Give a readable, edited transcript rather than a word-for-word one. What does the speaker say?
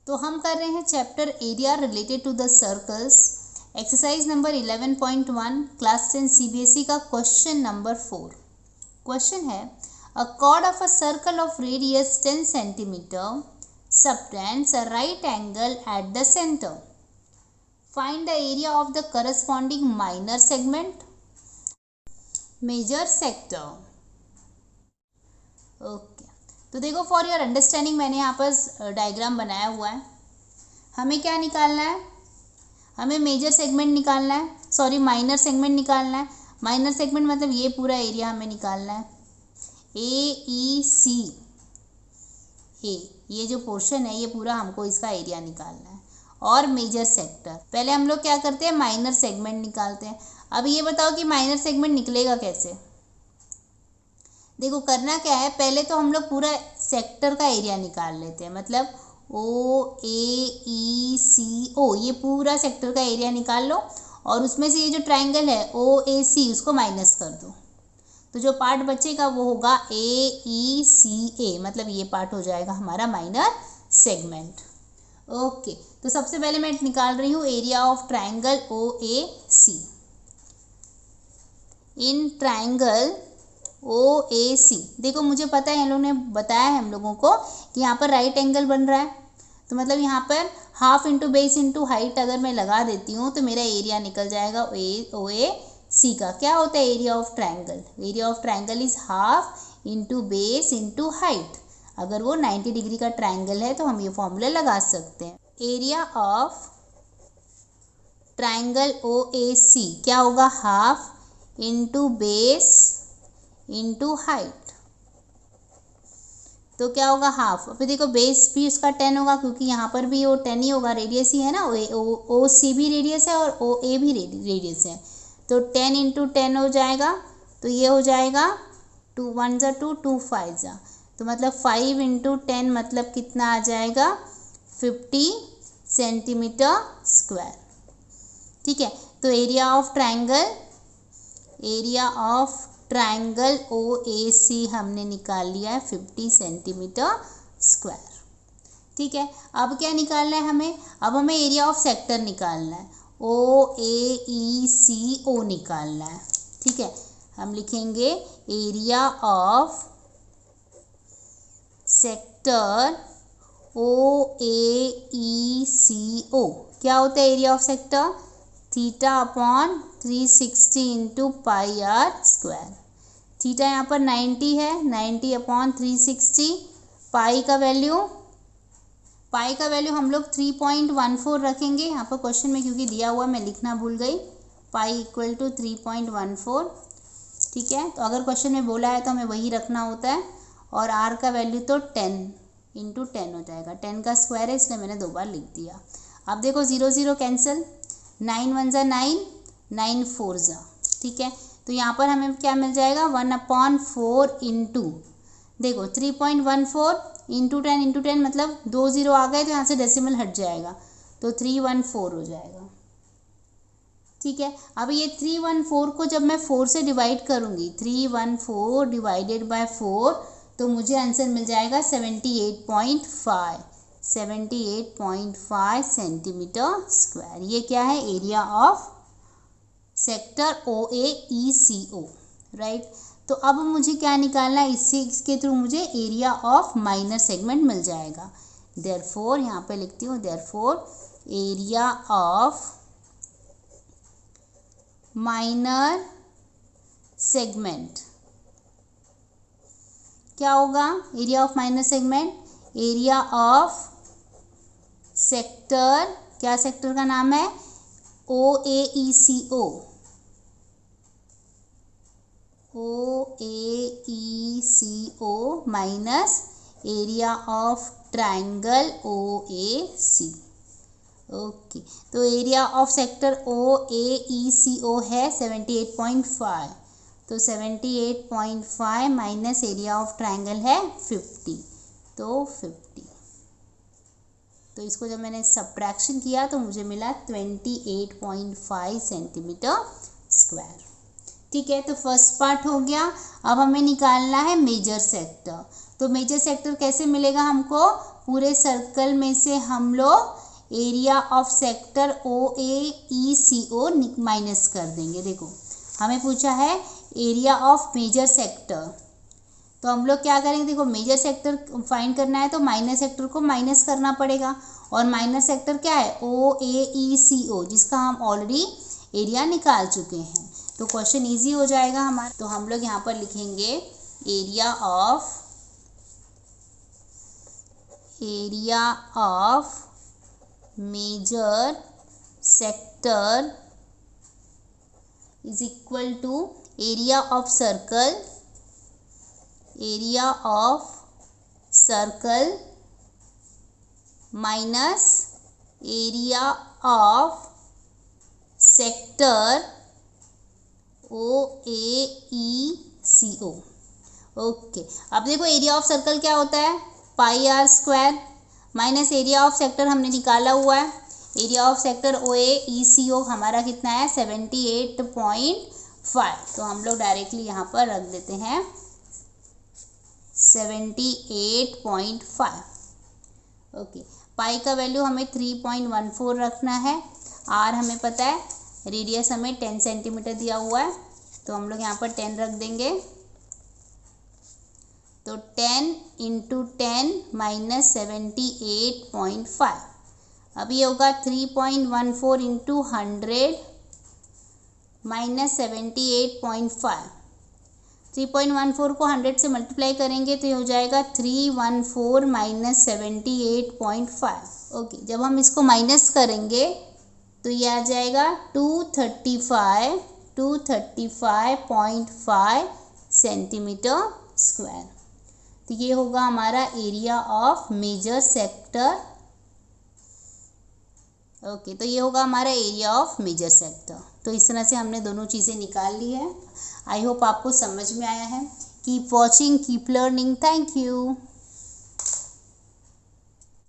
तो हम कर रहे हैं chapter area related to the circles, exercise number 11.1 class 10 CBSE का क्वेश्चन नंबर 4। क्वेश्चन है a chord of a circle of radius 10 centimeter subtends a right angle at the center. Find the area of the corresponding minor segment, major sector. Okay तो देखो for your understanding मैंने यहाँ पर diagram बनाया हुआ है। हमें क्या निकालना है, हमें मेजर सेगमेंट निकालना है, सॉरी माइनर सेगमेंट निकालना है। माइनर सेगमेंट मतलब ये पूरा एरिया हमें निकालना है, ए ई सी ए, ये जो पोर्शन है ये पूरा हमको इसका एरिया निकालना है। और मेजर सेक्टर, पहले हम लोग क्या करते हैं, माइनर सेगमेंट निकालते हैं। अब ये बताओ कि माइनर सेगमेंट निकलेगा कैसे। देखो करना क्या है, पहले तो हम लोग पूरा सेक्टर का एरिया निकाल लेते हैं, मतलब ओ ए ई सी ओ, ये पूरा सेक्टर का एरिया निकाल लो और उसमें से ये जो ट्राइंगल है ओ ए सी उसको माइनस कर दो, तो जो पार्ट बचेगा वो होगा ए ई सी ए, मतलब ये पार्ट हो जाएगा हमारा माइनर सेगमेंट। ओके तो सबसे पहले मैं निकाल रही हूँ area of triangle O A C. In triangle O A C, देखो मुझे पता है, इन लोगों ने बताया है हम लोगों को कि यहाँ पर राइट एंगल बन रहा है, तो मतलब यहाँ पर half into base into height अगर मैं लगा देती हूँ तो मेरा एरिया निकल जाएगा ओ ए सी का। क्या होता है area of triangle, area of triangle is half into base into height. अगर वो 90 डिग्री का ट्राइंगल है तो हम ये फॉर्मूला लगा सकते हैं। Area of triangle O A सी क्या होगा, half into base into height, तो क्या होगा हाफ। अभी देखो बेस भी उसका 10 होगा क्योंकि यहाँ पर भी वो 10 ही होगा, रेडियस ही है ना, ओ सी भी रेडियस है और ओ ए भी रेडियस है, तो 10 इंटू 10 हो जाएगा, तो ये हो जाएगा 2 1 जा 2 2 5 जा, तो मतलब 5 इंटू 10 मतलब कितना आ जाएगा 50 सेंटीमीटर स्क्वायर। ठीक है, तो area of triangle O A सी हमने निकाल लिया है 50 सेंटीमीटर स्क्वायर। ठीक है, अब क्या निकालना है हमें, अब हमें एरिया ऑफ सेक्टर निकालना है, ओ ए ई सी ओ निकालना है। ठीक है, हम लिखेंगे area of sector O A E C O. क्या होता है area of sector, theta upon 360 into pi r square. Theta यहाँ पर 90 है, 90 अपॉन 360, पाई का वैल्यू हम लोग 3.14 रखेंगे यहाँ पर क्वेश्चन में, क्योंकि दिया हुआ मैं लिखना भूल गई। Pi equal to 3.14। ठीक है, तो अगर क्वेश्चन में बोला है तो हमें वही रखना होता है। और आर का वैल्यू तो 10 इंटू 10 हो जाएगा, 10 का स्क्वायर है इसलिए मैंने 2 बार लिख दिया। अब देखो 0 0 कैंसिल, 9 1 जा 9, 9 4 जा। ठीक है, तो यहाँ पर हमें क्या मिल जाएगा 1/4 इंटू, देखो 3.14 इंटू 10 मतलब 2 0 आ गए तो यहाँ से डेसिमल हट जाएगा, तो 314 हो जाएगा। ठीक है, अब ये 314 को जब मैं 4 से डिवाइड करूँगी, 314 डिवाइडेड बाय 4, तो मुझे आंसर मिल जाएगा 78.5 सेंटीमीटर स्क्वायर। ये क्या है, area of sector O A E C O, right. तो अब मुझे क्या निकालना है, इसके थ्रू मुझे एरिया ऑफ माइनर सेगमेंट मिल जाएगा। देयरफॉर यहाँ पे लिखती हूँ, therefore area of minor segment क्या होगा, area of minor segment, area of sector, क्या सेक्टर का नाम है, O A E C O, O A E C O minus area of triangle O A C. Okay, तो area of sector O A E C ओ है 78.5, तो 78.5 minus area of triangle है 50, तो 50, तो इसको जब मैंने सब्ट्रैक्शन किया तो मुझे मिला 28.5 सेंटीमीटर स्क्वायर। ठीक है, तो फर्स्ट पार्ट हो गया। अब हमें निकालना है मेजर सेक्टर। तो मेजर सेक्टर कैसे मिलेगा हमको, पूरे सर्कल में से हम लोग area of sector OAECO minus कर देंगे। देखो हमें पूछा है एरिया ऑफ मेजर सेक्टर, तो हम लोग क्या करेंगे, देखो मेजर सेक्टर फाइंड करना है तो माइनर सेक्टर को माइनस करना पड़ेगा, और माइनर सेक्टर क्या है OAECO, जिसका हम ऑलरेडी एरिया निकाल चुके हैं। तो क्वेश्चन इजी हो जाएगा हमारा। तो हम लोग यहाँ पर लिखेंगे area of major sector is equal to area of circle minus area of sector OAECO। Okay, अब देखो एरिया ऑफ सर्कल क्या होता है, πr² minus area of sector हमने निकाला हुआ है, एरिया ऑफ सेक्टर OAECO हमारा कितना है 78.5। तो हम लोग डायरेक्टली यहाँ पर रख देते हैं 78.5। ओके, पाई का वैल्यू हमें 3.14 रखना है, आर हमें पता है, रेडियस हमें 10 सेंटीमीटर दिया हुआ है, तो हम लोग यहाँ पर 10 रख देंगे। तो 10 × 10 माइनस 78.5, अब ये होगा 3.14 × 100 माइनस 78.5। 3.14 को 100 से मल्टीप्लाई करेंगे तो ये हो जाएगा 314 माइनस 78.5। ओके, जब हम इसको माइनस करेंगे तो ये आ जाएगा 235.5 सेंटीमीटर स्क्वायर। तो ये होगा हमारा area of major sector. Okay, तो ये होगा हमारा एरिया ऑफ मेजर सेक्टर। तो इस तरह से हमने दोनों चीज़ें निकाल ली है। आई होप आपको समझ में आया है। Keep watching, keep learning. Thank you.